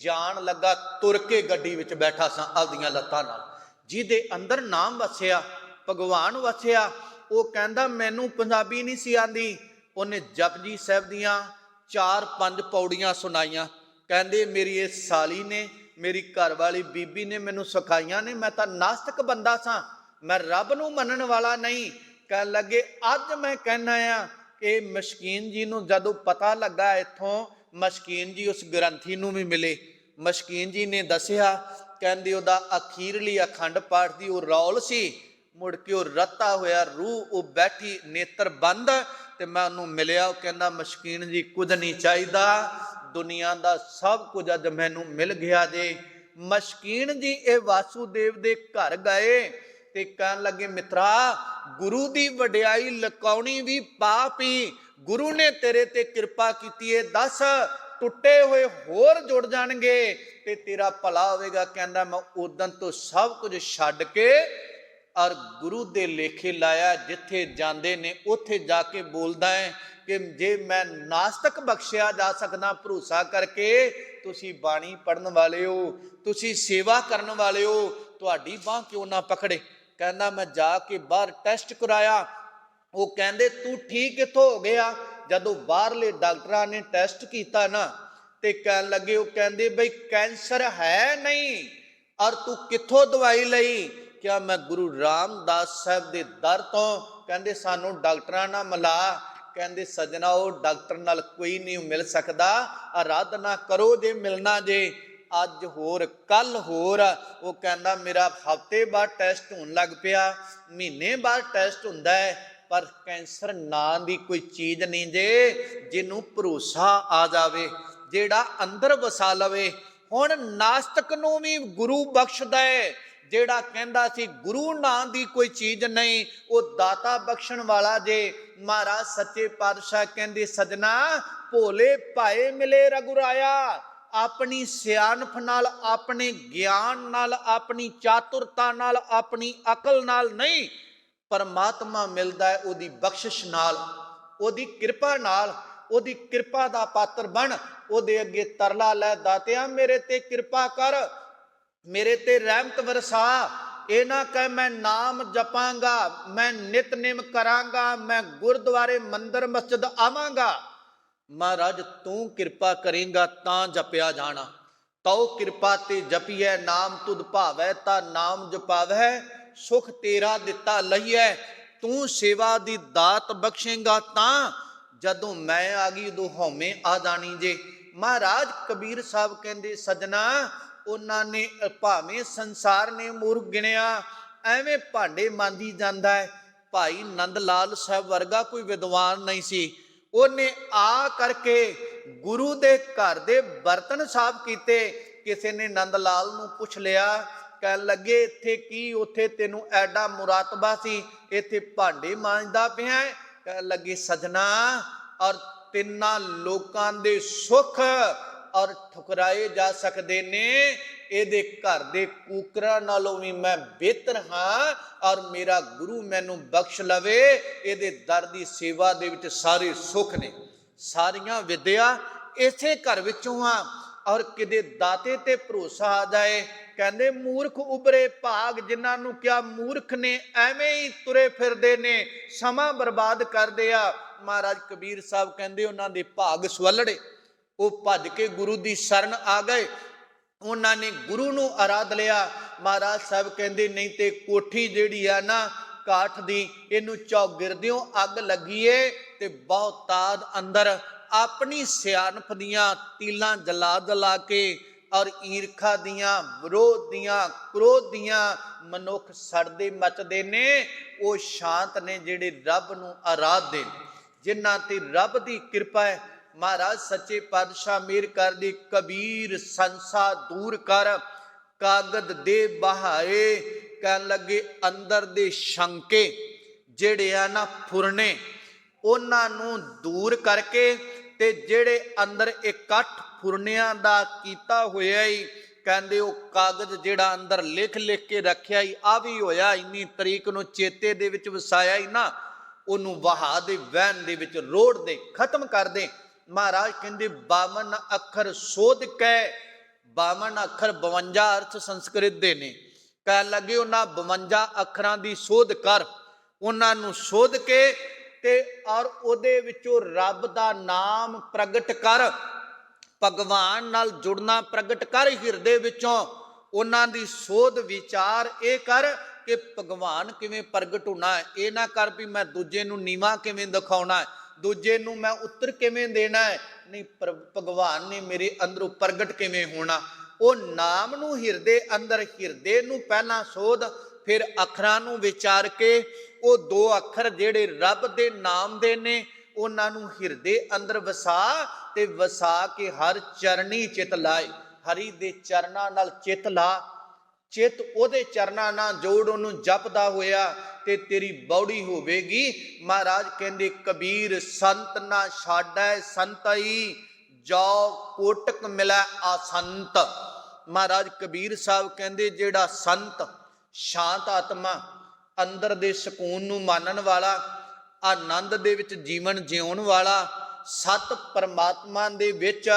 ਜਾਣ ਲੱਗਾ, ਤੁਰ ਕੇ ਗੱਡੀ ਵਿੱਚ ਬੈਠਾ ਸਾਂ ਆਪਦੀਆਂ ਲੱਤਾਂ ਨਾਲ। ਜਿਹਦੇ ਅੰਦਰ ਨਾਮ ਵਸਿਆ, ਭਗਵਾਨ ਵਸਿਆ, ਉਹ ਕਹਿੰਦਾ ਮੈਨੂੰ ਪੰਜਾਬੀ ਨਹੀਂ ਸੀ ਆਂਦੀ। ਉਹਨੇ ਜਪਜੀ ਸਾਹਿਬ ਦੀਆਂ 4-5 ਪੌੜੀਆਂ ਸੁਣਾਈਆਂ। ਕਹਿੰਦੇ ਮੇਰੀ ਇਹ ਸਾਲੀ ਨੇ, ਮੇਰੀ ਘਰ ਵਾਲੀ ਬੀਬੀ ਨੇ ਮੈਨੂੰ ਸਿਖਾਈਆਂ ਨੇ। ਮੈਂ ਤਾਂ ਨਾਸਤਕ ਬੰਦਾ ਸਾਂ, ਮੈਂ ਰੱਬ ਨੂੰ ਮੰਨਣ ਵਾਲਾ ਨਹੀਂ। ਕਹਿਣ ਲੱਗੇ ਅੱਜ ਮੈਂ ਕਹਿਣਾ ਆ ਕਿ ਮਸ਼ਕੀਨ ਜੀ ਨੂੰ ਜਦੋਂ ਪਤਾ ਲੱਗਾ ਇੱਥੋਂ, ਮਸ਼ਕੀਨ ਜੀ ਉਸ ਗ੍ਰੰਥੀ ਨੂੰ ਵੀ ਮਿਲੇ। ਮਸ਼ਕੀਨ ਜੀ ਨੇ ਦੱਸਿਆ, ਕਹਿੰਦੇ ਉਹਦਾ ਅਖੀਰਲੀ ਅਖੰਡ ਪਾਠ ਦੀ ਉਹ ਰੌਲ ਸੀ। ਮੁੜ ਕੇ ਉਹ ਰੱਤਾ ਹੋਇਆ ਰੂਹ, ਉਹ ਬੈਠੀ ਨੇਤਰ ਬੰਦ ਤੇ ਮੈਂ ਉਹਨੂੰ ਮਿਲਿਆ। ਉਹ ਕਹਿੰਦਾ ਮਸ਼ਕੀਨ ਜੀ ਕੁਝ ਨਹੀਂ ਚਾਹੀਦਾ, ਦੁਨੀਆ ਦਾ ਸਭ ਕੁਝ ਅੱਜ ਮੈਨੂੰ ਮਿਲ ਗਿਆ ਜੇ। ਮਸ਼ਕੀਨ ਜੀ ਇਹ ਵਾਸੂਦੇਵ ਦੇ ਘਰ ਗਏ ਤੇ ਕਹਿਣ ਲੱਗੇ ਮਿੱਤਰਾ ਗੁਰੂ ਦੀ ਵਡਿਆਈ ਲਕਾਉਣੀ ਵੀ ਪਾਪ ਹੀ, ਗੁਰੂ ਨੇ ਤੇਰੇ ਤੇ ਕਿਰਪਾ ਕੀਤੀ ਏ, ਦੱਸ ਟੁੱਟੇ ਹੋਏ ਹੋਰ ਜੁੜ ਜਾਣਗੇ ਤੇ ਤੇਰਾ ਭਲਾ ਹੋਵੇਗਾ। ਕਹਿੰਦਾ ਮੈਂ ਉਦੋਂ ਤੋਂ ਸਭ ਕੁਝ ਛੱਡ ਕੇ ਔਰ ਗੁਰੂ ਦੇ ਲੇਖੇ ਲਾਇਆ, ਜਿੱਥੇ ਜਾਂਦੇ ਨੇ ਉੱਥੇ ਜਾ ਕੇ ਬੋਲਦਾ ਹੈ ਕਿ ਜੇ ਮੈਂ ਨਾਸਤਕ ਬਖਸ਼ਿਆ ਜਾ ਸਕਦਾ ਭਰੋਸਾ ਕਰਕੇ, ਤੁਸੀਂ ਬਾਣੀ ਪੜਨ ਵਾਲੇ ਹੋ, ਤੁਸੀਂ ਸੇਵਾ ਕਰਨ ਵਾਲੇ ਹੋ, ਤੁਹਾਡੀ ਬਾਂਹ ਕਿਉਂ ਨਾ ਪਕੜੇ। ਕਹਿੰਦਾ ਮੈਂ ਜਾ ਕੇ ਬਾਹਰ ਟੈਸਟ ਕਰਾਇਆ। ਉਹ ਕਹਿੰਦੇ ਤੂੰ ਠੀਕ ਕਿੱਥੋਂ ਹੋ ਗਿਆ। ਜਦੋਂ ਬਾਹਰਲੇ ਡਾਕਟਰਾਂ ਨੇ ਟੈਸਟ ਕੀਤਾ ਨਾ ਤੇ ਕਹਿਣ ਲੱਗੇ, ਉਹ ਕਹਿੰਦੇ ਬਈ ਕੈਂਸਰ ਹੈ ਨਹੀਂ, ਔਰ ਤੂੰ ਕਿੱਥੋਂ ਦਵਾਈ ਲਈ। ਕਿਹਾ ਮੈਂ ਗੁਰੂ ਰਾਮਦਾਸ ਸਾਹਿਬ ਦੇ ਦਰ ਤੋਂ। ਕਹਿੰਦੇ ਸਾਨੂੰ ਡਾਕਟਰਾਂ ਨਾਲ ਮਿਲਾ। ਕਹਿੰਦੇ ਸਜਣਾ ਉਹ ਡਾਕਟਰ ਨਾਲ ਕੋਈ ਨਹੀਂ ਮਿਲ ਸਕਦਾ, ਆਰਾਧਨਾ ਕਰੋ ਜੇ ਮਿਲਣਾ ਜੇ, ਅੱਜ ਹੋਰ ਕੱਲ ਹੋਰ। ਉਹ ਕਹਿੰਦਾ ਮੇਰਾ ਹਫ਼ਤੇ ਬਾਅਦ ਟੈਸਟ ਹੋਣ ਲੱਗ ਪਿਆ, ਮਹੀਨੇ ਬਾਅਦ ਟੈਸਟ ਹੁੰਦਾ ਹੈ, ਪਰ ਕੈਂਸਰ ਨਾਂ ਦੀ ਕੋਈ ਚੀਜ਼ ਨਹੀਂ ਜੇ ਜਿਹਨੂੰ ਭਰੋਸਾ ਆ ਜਾਵੇ, ਜਿਹੜਾ ਅੰਦਰ ਵਸਾ ਲਵੇ। ਹੁਣ ਨਾਸਤਕ ਨੂੰ ਵੀ ਗੁਰੂ ਬਖਸ਼ਦਾ ਹੈ, ਜਿਹੜਾ ਕਹਿੰਦਾ ਸੀ ਗੁਰੂ ਨਾਂ ਦੀ ਕੋਈ ਚੀਜ਼ ਨਹੀਂ, ਉਹ ਦਾਤਾ ਬਖਸ਼ਣ ਵਾਲਾ ਜੇ। ਮਹਾਰਾਜ ਸੱਚੇ ਪਾਤਸ਼ਾਹ ਕਹਿੰਦੇ ਸਜਣਾ ਭੋਲੇ ਭਾਏ ਮਿਲੇ ਰਘੁਰਾਇਆ, ਆਪਣੀ ਸਿਆਣਪ ਨਾਲ, ਆਪਣੇ ਗਿਆਨ ਨਾਲ, ਆਪਣੀ ਚਾਤੁਰਤਾ ਨਾਲ, ਆਪਣੀ ਅਕਲ ਨਾਲ ਨਹੀਂ, ਪਰਮਾਤਮਾ ਮਿਲਦਾ ਹੈ ਉਹਦੀ ਬਖਸ਼ਿਸ਼ ਨਾਲ, ਉਹਦੀ ਕਿਰਪਾ ਨਾਲ। ਉਹਦੀ ਕਿਰਪਾ ਦਾ ਪਾਤਰ ਬਣ, ਉਹਦੇ ਅੱਗੇ ਤਰਲਾ ਲੈ, ਦਾਤਿਆ ਮੇਰੇ ਤੇ ਕਿਰਪਾ ਕਰ, ਮੇਰੇ ਤੇ ਰਹਿਮਤ ਵਰਸਾ। ਇਹ ਨਾ ਕਹਿ ਮੈਂ ਨਾਮ ਜਪਾਂਗਾ, ਮੈਂ ਨਿਤਨੇਮ ਕਰਾਂਗਾ, ਮੈਂ ਗੁਰਦੁਆਰੇ ਮੰਦਰ ਮਸਜਿਦ ਆਵਾਂਗਾ, महाराज तू कृपा करेगा तां जपिया जाना। तौ कृपा ते जपिए नाम तुद भावै, ता नाम जपावै सुख तेरा दिता लईए। तू सेवा दी दात बख्शेगा तां जदों मैं आ गई उदों हौमे आ जानी जे। महाराज कबीर साहब कहते सजना उन्होंने भावें संसार ने मूर्ख गिणिया, एवें भांडे मांजी जाता है। भाई नंद लाल साहब वर्गा कोई विद्वान नहीं सी, ਉਹਨੇ ਆ ਕਰਕੇ ਗੁਰੂ ਦੇ ਘਰ ਦੇ ਬਰਤਨ ਸਾਫ਼ ਕੀਤੇ। ਕਿਸੇ ਨੇ ਨੰਦ ਲਾਲ ਨੂੰ ਪੁੱਛ ਲਿਆ, ਕਹਿਣ ਲੱਗੇ ਇੱਥੇ ਕੀ ਉੱਥੇ ਤੈਨੂੰ ਐਡਾ ਮੁਰਾਤਬਾ ਸੀ, ਇੱਥੇ ਭਾਂਡੇ ਮਾਂਜਦਾ ਪਿਆ। ਕਹਿਣ ਲੱਗੇ ਸਜਣਾ ਔਰ ਤਿੰਨਾਂ ਲੋਕਾਂ ਦੇ ਸੁੱਖ ਔਰ ਠੁਕਰਾਏ ਜਾ ਸਕਦੇ ਨੇ, ਇਹਦੇ ਘਰ ਦੇ ਕੂਕਰਾਂ ਨਾਲੋਂ ਵੀ ਮੈਂ ਬਿਹਤਰ ਹਾਂ ਔਰ ਮੇਰਾ ਗੁਰੂ ਮੈਨੂੰ ਬਖਸ਼ ਲਵੇ। ਇਹਦੇ ਦਰ ਦੀ ਸੇਵਾ ਦੇ ਵਿੱਚ ਸਾਰੇ ਸੁੱਖ ਨੇ, ਸਾਰੀਆਂ ਵਿਦਿਆ ਇਸੇ ਘਰ ਵਿੱਚੋਂ ਆ। ਔਰ ਕਿਤੇ ਦਾਤੇ ਤੇ ਭਰੋਸਾ ਆ ਜਾਏ, ਕਹਿੰਦੇ ਮੂਰਖ ਉਬਰੇ ਭਾਗ, ਜਿਨ੍ਹਾਂ ਨੂੰ ਕਿਹਾ ਮੂਰਖ ਨੇ, ਐਵੇਂ ਹੀ ਤੁਰੇ ਫਿਰਦੇ ਨੇ, ਸਮਾਂ ਬਰਬਾਦ ਕਰਦੇ ਆ। ਮਹਾਰਾਜ ਕਬੀਰ ਸਾਹਿਬ ਕਹਿੰਦੇ ਉਹਨਾਂ ਦੇ ਭਾਗ ਸਵੱਲੜੇ। ਉਹ ਭੱਜ ਕੇ ਗੁਰੂ ਦੀ ਸ਼ਰਨ ਆ ਗਏ, ਉਹਨਾਂ ਨੇ ਗੁਰੂ ਨੂੰ ਆਰਾਧ ਲਿਆ। ਮਹਾਰਾਜ ਸਾਹਿਬ ਕਹਿੰਦੇ ਨਹੀਂ ਤੇ ਕੋਠੀ ਜਿਹੜੀ ਆ ਨਾ ਕਾਠ ਦੀ, ਇਹਨੂੰ ਚੌਗਿਰਦਿਓਂ ਅੱਗ ਲੱਗੀਏ ਤੇ ਬਹੁਤਾਦ ਅੰਦਰ ਆਪਣੀ ਸਿਆਣਪ ਦੀਆਂ ਤੀਲਾਂ ਜਲਾ ਜਲਾ ਕੇ ਔਰ ਈਰਖਾ ਦੀਆਂ, ਵਿਰੋਧ ਦੀਆਂ, ਕ੍ਰੋਧ ਦੀਆਂ ਮਨੁੱਖ ਸੜਦੇ ਮੱਚਦੇ ਨੇ। ਉਹ ਸ਼ਾਂਤ ਨੇ ਜਿਹੜੇ ਰੱਬ ਨੂੰ ਆਰਾਧਦੇ, ਜਿਨ੍ਹਾਂ ਤੇ ਰੱਬ ਦੀ ਕਿਰਪਾ ਹੈ। महाराज सच्चे पातशाह मेहर कर दे, कबीर संसा दूर कर, कागद दे बहाए। कहन लगे अंदर दे शंके जेड़े आ ना फुरने, उन्हां नूं दूर करके ते जेड़े अंदर इकट्ठ फुरनियां दा कीता होया ही, कहंदे ओ कागज जेड़ा अंदर लिख लिख के रखिया ही, आ भी होया इन्नी तरीक नूं चेते दे विच वसाया ही ना, ओनूं वहा दे, वहन दे विच रोड़ दे, खत्म कर दे। महाराज कहते 52 अखर सोध कै, 52 अखर 52 अर्थ संस्कृत दे ने। कह लगे उन्हां 52 अखरां दी सोध कर, उन्हां नूं सोध के ते और ओदे विचों रब दा नाम प्रगट कर, भगवान नाल जुड़ना प्रगट कर हिरदे विचों। उन्हां दी सोध विचार ये कर कि भगवान किवें प्रगट होना है, ये ना कर भी मैं दूजे नूं नीवां किवें दिखाउणा है, दूजे नूं मैं उत्तर किवें देना है। नहीं, भगवान ने मेरे अंदरों प्रगट किवें होना। वो नाम नूं हिरदे अंदर, हिरदे नूं पहला सोध, फिर अखरां नूं विचार के वो 2 अखर जेड़े रब दे नाम दे ने उन्हां नूं हिरदे अंदर वसा ते वसा के हर चरनी चित लाए। हरि दे चरनां नाल चित ला, चित ओदे चरनां नाल जोड़, ओनूं जपदा होया ते तेरी बौड़ी होवेगी। महाराज कहंदे कबीर संत ना छाड़ै संतई, जो कोटक मिलै आसंत। महाराज कबीर साहब कहंदे जेड़ा संत, शांत आत्मा, अंदर दे सकून नूं मानन वाला, आनंद दे विच जीवन जिउण वाला, सत परमात्मा दे विच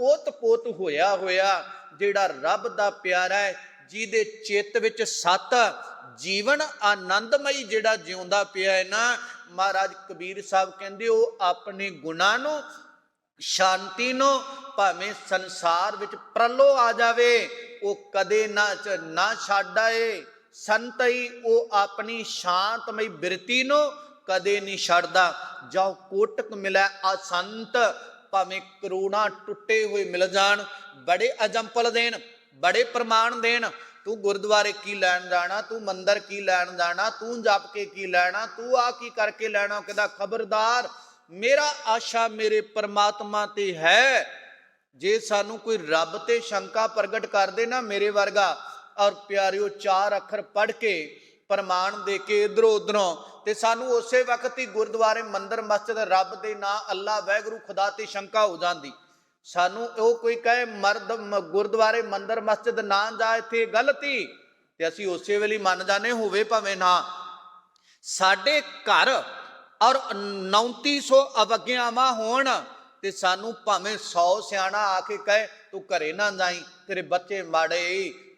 ओत-पोत होया होया, जेड़ा रब दा प्यारा है, जिहदे चित्त विच सत जीवन आनंदमई जेड़ा जिउंदा पिया है ना। महाराज कबीर साहब कहंदे ओ अपने गुणां नूं, शांति नूं, भावें संसार विच प्रलो आ जावे, ओ कदे ना छड्ड आए। संतई ओ अपनी शांतमई बिरती नूं कदे नहीं छड्डदा। जाओ कोटक मिलै असंत, भावें करोड़ां टुटे हुए मिल जाण, बड़े अजंपल देण, बड़े प्रमाण देण, तू गुरुद्वारे की लैन जाना, तू मंदिर की लैन जाना, तू जप के की लैना, तू आ की करके लैना। कहता खबरदार, मेरा आशा मेरे परमात्मा ते है। जे सानू कोई रब ते शंका प्रगट कर दे ना मेरे वर्गा, और प्यारिओ 4 अखर पढ़ के प्रमाण दे के इधरों उधरों, ते सानू उस वक्त ही गुरुद्वारे मंदिर मस्जिद रब दे ना अल्लाह वाहगुरू खुदा ते शंका हो जाती। सानू वो कोई कहे मर्द गुरुद्वारे मंदिर मस्जिद ना जा, इत्थे गलती, ते असीं उसे वेले मन जाने होवे भावें ना। साडे घर और 2900 अवग्यावां होण ते सानू भावें 100 सियाणा आके कहे तू घरे ना जाई, तेरे बच्चे माड़े,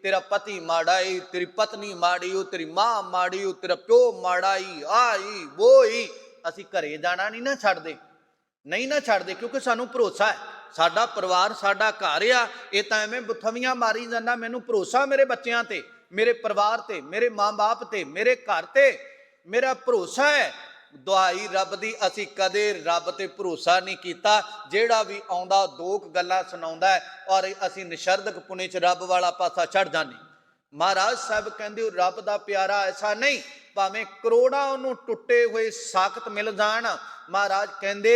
तेरा पति माड़ा ही, तेरी पत्नी माड़ी हो, तेरी मां माड़ी हो, तेरा प्यो माड़ा ही, आई वो ही, असीं घरे जाना नहीं ना छड्डदे। ਨਹੀਂ ਨਾ ਛੱਡਦੇ, ਕਿਉਂਕਿ ਸਾਨੂੰ ਭਰੋਸਾ ਹੈ ਸਾਡਾ ਪਰਿਵਾਰ ਸਾਡਾ ਘਰ ਆ। ਇਹ ਤਾਂ ਐਵੇਂ ਬੁੱਥਵੀਆਂ ਮਾਰੀ ਜਾਂਦਾ, ਮੈਨੂੰ ਭਰੋਸਾ ਮੇਰੇ ਬੱਚਿਆਂ ਤੇ, ਮੇਰੇ ਪਰਿਵਾਰ ਤੇ, ਮੇਰੇ ਮਾਂ-ਬਾਪ ਤੇ, ਮੇਰੇ ਘਰ ਤੇ ਮੇਰਾ ਭਰੋਸਾ ਹੈ। ਦੁਹਾਈ ਰੱਬ ਦੀ, ਅਸੀਂ ਕਦੇ ਰੱਬ ਤੇ ਭਰੋਸਾ ਨਹੀਂ ਕੀਤਾ। ਜਿਹੜਾ ਵੀ ਆਉਂਦਾ ਦੋ ਕੁ ਗੱਲਾਂ ਸੁਣਾਉਂਦਾ ਹੈ ਔਰ ਅਸੀਂ ਨਿਸ਼ਰਦਕ ਪੁਣੇ 'ਚ ਰੱਬ ਵਾਲਾ ਪਾਸਾ ਛੱਡ ਜਾਂਦੇ। ਮਹਾਰਾਜ ਸਾਹਿਬ ਕਹਿੰਦੇ ਰੱਬ ਦਾ ਪਿਆਰਾ ਐਸਾ ਨਹੀਂ, ਭਾਵੇਂ ਕਰੋੜਾਂ ਉਹਨੂੰ ਟੁੱਟੇ ਹੋਏ ਸਾਖਤ ਮਿਲ ਜਾਣ, ਮਹਾਰਾਜ ਕਹਿੰਦੇ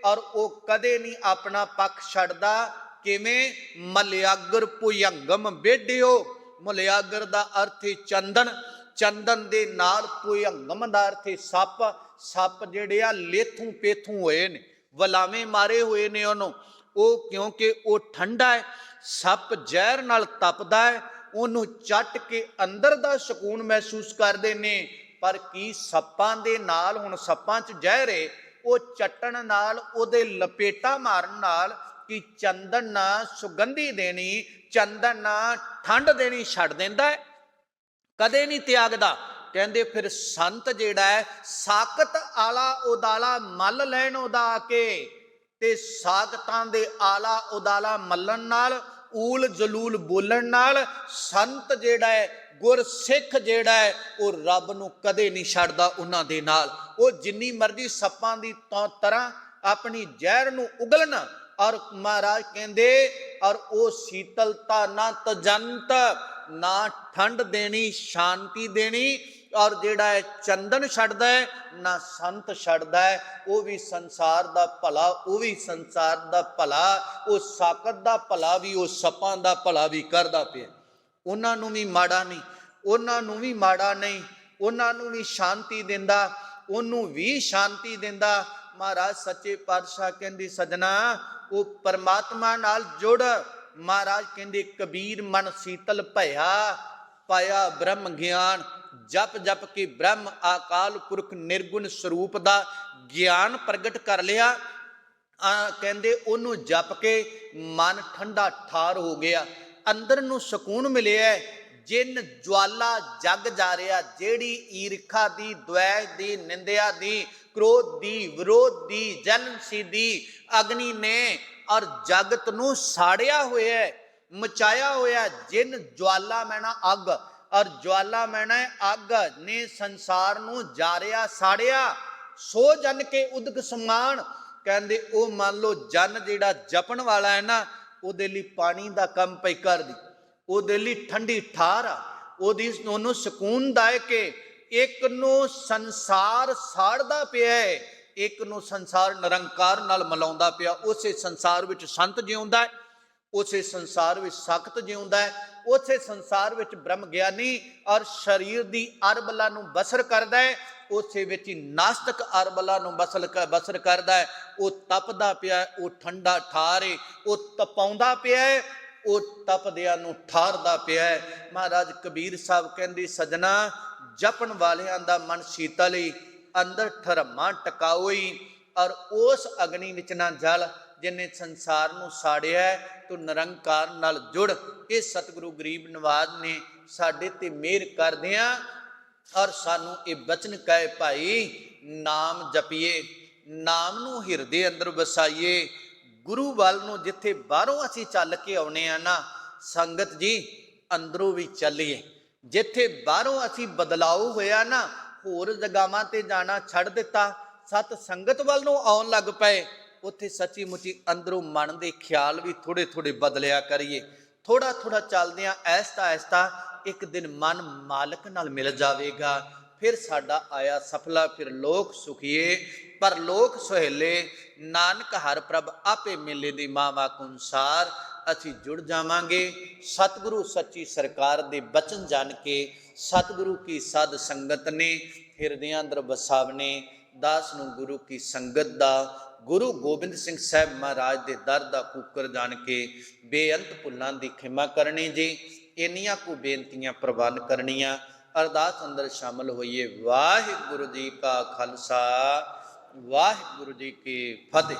ਔਰ ਉਹ ਕਦੇ ਨਹੀਂ ਆਪਣਾ ਪੱਖ ਛੱਡਦਾ। ਕਿਵੇਂ? ਮਲਿਆਗਰ ਭੁਯੰਗਮ ਵੇਢਿਓ। ਮਲਿਆਗਰ ਦਾ ਅਰਥ ਹੈ ਚੰਦਨ, ਚੰਦਨ ਦੇ ਨਾਲ ਭੁਯੰਗਮ ਦਾ ਅਰਥ ਹੈ ਸੱਪ। ਸੱਪ ਜਿਹੜੇ ਆ ਲੇਥੂ ਪੇਥੂ ਹੋਏ ਨੇ, ਵਲਾਵੇਂ ਮਾਰੇ ਹੋਏ ਨੇ ਉਹਨੂੰ। ਉਹ ਕਿਉਂਕਿ ਉਹ ਠੰਡਾ ਹੈ, ਸੱਪ ਜ਼ਹਿਰ ਨਾਲ ਤਪਦਾ ਹੈ, ਉਹਨੂੰ ਚੱਟ ਕੇ ਅੰਦਰ ਦਾ ਸਕੂਨ ਮਹਿਸੂਸ ਕਰਦੇ ਨੇ। ਪਰ ਕੀ ਸੱਪਾਂ ਦੇ ਨਾਲ, ਹੁਣ ਸੱਪਾਂ 'ਚ ਜ਼ਹਿਰ ਹੈ, ਉਹ ਚੱਟਣ ਨਾਲ, ਉਹਦੇ ਲਪੇਟਾ ਮਾਰਨ ਨਾਲ ਕਿ ਚੰਦਨ ਨਾ ਸੁਗੰਧੀ ਦੇਣੀ, ਚੰਦਨ ਨਾ ਠੰਡ ਦੇਣੀ ਛੱਡ ਦਿੰਦਾ ਹੈ, ਕਦੇ ਨਹੀਂ ਤਿਆਗਦਾ। ਕਹਿੰਦੇ ਫਿਰ ਸੰਤ ਜਿਹੜਾ ਹੈ ਸਾਕਤ ਆਲਾ ਉਦਾਲਾ ਮੱਲ ਲੈਣ ਉਹਦਾ ਆ ਕੇ, ਤੇ ਸਾਕਤਾਂ ਦੇ ਆਲਾ ਉਦਾਲਾ ਮੱਲਣ ਨਾਲ, ਊਲ ਜਲੂਲ ਬੋਲਣ ਨਾਲ ਸੰਤ ਜਿਹੜਾ ਹੈ, ਗੁਰਸਿੱਖ ਜਿਹੜਾ ਹੈ, ਉਹ ਰੱਬ ਨੂੰ ਕਦੇ ਨਹੀਂ ਛੱਡਦਾ। ਉਹਨਾਂ ਦੇ ਨਾਲ ਉਹ ਜਿੰਨੀ ਮਰਜ਼ੀ ਸੱਪਾਂ ਦੀ ਤਰ੍ਹਾਂ ਆਪਣੀ ਜ਼ਹਿਰ ਨੂੰ ਉਗਲਣ, ਔਰ ਮਹਾਰਾਜ ਕਹਿੰਦੇ ਔਰ ਉਹ ਸੀਤਲਤਾ ਨਾ ਤਜੰਤ, ਨਾ ਠੰਡ ਦੇਣੀ, ਸ਼ਾਂਤੀ ਦੇਣੀ। ਔਰ ਜਿਹੜਾ ਹੈ ਚੰਦਨ ਛੱਡਦਾ ਹੈ ਨਾ ਸੰਤ ਛੱਡਦਾ ਹੈ। ਉਹ ਵੀ ਸੰਸਾਰ ਦਾ ਭਲਾ, ਉਹ ਵੀ ਸੰਸਾਰ ਦਾ ਭਲਾ, ਉਹ ਸਾਕਤ ਦਾ ਭਲਾ ਵੀ, ਉਹ ਸੱਪਾਂ ਦਾ ਭਲਾ ਵੀ ਕਰਦਾ ਪਿਆ। ਉਹਨਾਂ ਨੂੰ ਵੀ ਮਾੜਾ ਨਹੀਂ, ਉਹਨਾਂ ਨੂੰ ਵੀ ਮਾੜਾ ਨਹੀਂ, ਉਹਨਾਂ ਨੂੰ ਵੀ ਸ਼ਾਂਤੀ ਦਿੰਦਾ, ਉਹਨੂੰ ਵੀ ਸ਼ਾਂਤੀ ਦਿੰਦਾ। ਮਹਾਰਾਜ ਸੱਚੇ ਪਾਤਸ਼ਾਹ ਕਹਿੰਦੇ ਸਜਣਾ ਉਹ ਪਰਮਾਤਮਾ ਨਾਲ ਜੁੜ। ਮਹਾਰਾਜ ਕਹਿੰਦੇ ਕਬੀਰ ਮਨ ਸੀਤਲ ਭਇਆ, ਪਾਇਆ ਬ੍ਰਹਮ ਗਿਆਨ। ਜਪ ਜਪ ਕੇ ਬ੍ਰਹਮ ਅਕਾਲ ਪੁਰਖ ਨਿਰਗੁਣ ਸਰੂਪ ਦਾ ਗਿਆਨ ਪ੍ਰਗਟ ਕਰ ਲਿਆ। ਕਹਿੰਦੇ ਉਹਨੂੰ ਜਪ ਕੇ ਮਨ ਠੰਡਾ ਠਾਰ ਹੋ ਗਿਆ, ਅੰਦਰ ਨੂੰ ਸਕੂਨ ਮਿਲਿਆ। ਜਿਨ ਜਵਾਲਾ ਜਗ ਜਾ ਰਿਹਾ, ਜਿਹੜੀ ਈਰਖਾ ਦੀ, ਦ્વੈਸ਼ ਦੀ, ਨਿੰਦਿਆ ਦੀ, ਕ੍ਰੋਧ ਦੀ, ਵਿਰੋਧ ਦੀ, ਜਲਨਸੀ ਦੀ ਅਗਨੀ ਨੇ ਔਰ ਜਗਤ ਨੂੰ ਸਾੜਿਆ ਹੋਇਆ, ਮਚਾਇਆ ਹੋਇਆ। ਜਿਨ ਜਵਾਲਾ ਮੈਨਾ ਅੱਗ, ਔਰ ਜਵਾਲਾ ਮੈਨਾ ਅੱਗ ਨੇ ਸੰਸਾਰ ਨੂੰ ਜਾਰਿਆ, ਸਾੜਿਆ। ਸੋ ਜਨ ਕੇ ਉਦਕ ਸਮਾਨ। ਕਹਿੰਦੇ ਉਹ ਮੰਨ ਲਓ ਜਨ ਜਿਹੜਾ ਜਪਣ ਵਾਲਾ ਹੈ ਨਾ, ਉਹਦੇ ਲਈ ਪਾਣੀ ਦਾ ਕੰਮ ਪਈ ਕਰਦੀ, ਉਹਦੇ ਲਈ ਠੰਡੀ ਠਾਰ ਆ, ਉਹਨੂੰ ਸਕੂਨਦਾਇਕ ਹੈ। ਇੱਕ ਨੂੰ ਸੰਸਾਰ ਸਾੜਦਾ ਪਿਆ ਹੈ, ਇੱਕ ਨੂੰ ਸੰਸਾਰ ਨਿਰੰਕਾਰ ਨਾਲ ਮਿਲਾਉਂਦਾ ਪਿਆ। ਉਸੇ ਸੰਸਾਰ ਵਿੱਚ ਸੰਤ ਜਿਉਂਦਾ ਹੈ, ਉਸੇ ਸੰਸਾਰ ਵਿੱਚ ਸਖਤ ਜਿਉਂਦਾ ਹੈ, ਉਸੇ ਸੰਸਾਰ ਵਿੱਚ ਬ੍ਰਹਮ ਗਿਆਨੀ ਔਰ ਸਰੀਰ ਦੀ ਅਰਬਲਾ ਨੂੰ ਬਸਰ ਕਰਦਾ ਹੈ, ਉਸੇ ਵਿੱਚ ਹੀ ਨਾਸਤਕ ਅਰਬਲਾ ਨੂੰ ਬਸਰ ਕਰਦਾ ਹੈ। ਉਹ ਤਪਦਾ ਪਿਆ, ਉਹ ਠੰਡਾ ਠਾਰ ਹੈ, ਉਹ ਤਪਾਉਂਦਾ ਪਿਆ ਹੈ, ਉਹ ਤਪਦਿਆਂ ਨੂੰ ਠਾਰਦਾ ਪਿਆ ਹੈ। ਮਹਾਰਾਜ ਕਬੀਰ ਸਾਹਿਬ ਕਹਿੰਦੇ ਸਜਣਾ ਜਪਣ ਵਾਲਿਆਂ ਦਾ ਮਨ ਸ਼ੀਤਲ ਹੀ, ਅੰਦਰ ਠਰਮਾ ਟਿਕਾਓਈ। ਔਰ ਉਸ ਅਗਨੀ ਵਿੱਚ ਨਾ ਜਲ ਜਿਨੇ ਸੰਸਾਰ ਨੂੰ ਸਾੜਿਆ, ਤੂੰ ਨਿਰੰਕਾਰ ਨਾਲ ਜੁੜ। ਇਹ ਸਤਿਗੁਰੂ ਗਰੀਬ ਨਵਾਜ ਨੇ ਸਾਡੇ ਤੇ ਮਿਹਰ ਕਰਦਿਆਂ ਔਰ ਸਾਨੂੰ ਇਹ ਬਚਨ ਕਹੇ ਭਾਈ ਨਾਮ ਜਪੀਏ, ਨਾਮ ਨੂੰ ਹਿਰਦੇ ਅੰਦਰ ਵਸਾਈਏ। ਗੁਰੂ ਵੱਲ ਨੂੰ ਜਿੱਥੇ ਬਾਹਰੋਂ ਅਸੀਂ ਚੱਲ ਕੇ ਆਉਨੇ ਆ ਨਾ ਸੰਗਤ ਜੀ, ਅੰਦਰੋਂ ਵੀ ਚੱਲੀਏ। ਜਿੱਥੇ ਬਾਹਰੋਂ ਅਸੀਂ ਬਦਲਾਓ ਹੋਇਆ ਨਾ, ਹੋਰ ਜਗ੍ਹਾਵਾਂ ਤੇ ਜਾਣਾ ਛੱਡ ਦਿੱਤਾ, ਸਤ ਸੰਗਤ ਵੱਲ ਨੂੰ ਆਉਣ ਲੱਗ ਪਏ, ਉੱਥੇ ਸੱਚੀ ਮੁੱਚੀ ਅੰਦਰੋਂ ਮਨ ਦੇ ਖਿਆਲ ਵੀ ਥੋੜੇ ਥੋੜੇ ਬਦਲਿਆ ਕਰੀਏ। ਥੋੜਾ ਥੋੜਾ ਚੱਲਦਿਆਂ ਐਸਤਾ ਐਸਤਾ ਇੱਕ ਦਿਨ ਮਨ ਮਾਲਕ ਨਾਲ ਮਿਲ ਜਾਵੇਗਾ। ਫਿਰ ਸਾਡਾ ਆਇਆ ਸਫਲਾ, ਫਿਰ ਲੋਕ ਸੁਖੀਏ ਪਰ ਲੋਕ ਸੁਹੇਲੇ। ਨਾਨਕ ਹਰ ਪ੍ਰਭ ਆਪੇ ਮੇਲੇ ਦੀ ਮਾਵਾ ਅਨੁਸਾਰ ਅਸੀਂ ਜੁੜ ਜਾਵਾਂਗੇ। ਸਤਿਗੁਰੂ ਸੱਚੀ ਸਰਕਾਰ ਦੇ ਬਚਨ ਜਾਣ ਕੇ ਸਤਿਗੁਰੂ ਕੀ ਸਾਧ ਸੰਗਤ ਨੇ ਹਿਰਦਿਆਂ ਅੰਦਰ ਵਸਾਵਨੇ। ਦਾਸ ਨੂੰ ਗੁਰੂ ਕੀ ਸੰਗਤ ਦਾ, ਗੁਰੂ ਗੋਬਿੰਦ ਸਿੰਘ ਸਾਹਿਬ ਮਹਾਰਾਜ ਦੇ ਦਰ ਦਾ ਕੂਕਰ ਜਾਣ ਕੇ ਬੇਅੰਤ ਭੁੱਲਾਂ ਦੀ ਖਿਮਾ ਕਰਨੀ ਜੀ। ਇੰਨੀਆਂ ਕੁ ਬੇਨਤੀਆਂ ਪ੍ਰਵਾਨ ਕਰਨੀਆਂ। ਅਰਦਾਸ ਅੰਦਰ ਸ਼ਾਮਲ ਹੋਈਏ। ਵਾਹਿਗੁਰੂ ਜੀ ਕਾ ਖਾਲਸਾ, ਵਾਹਿਗੁਰੂ ਜੀ ਕੀ ਫਤਿਹ।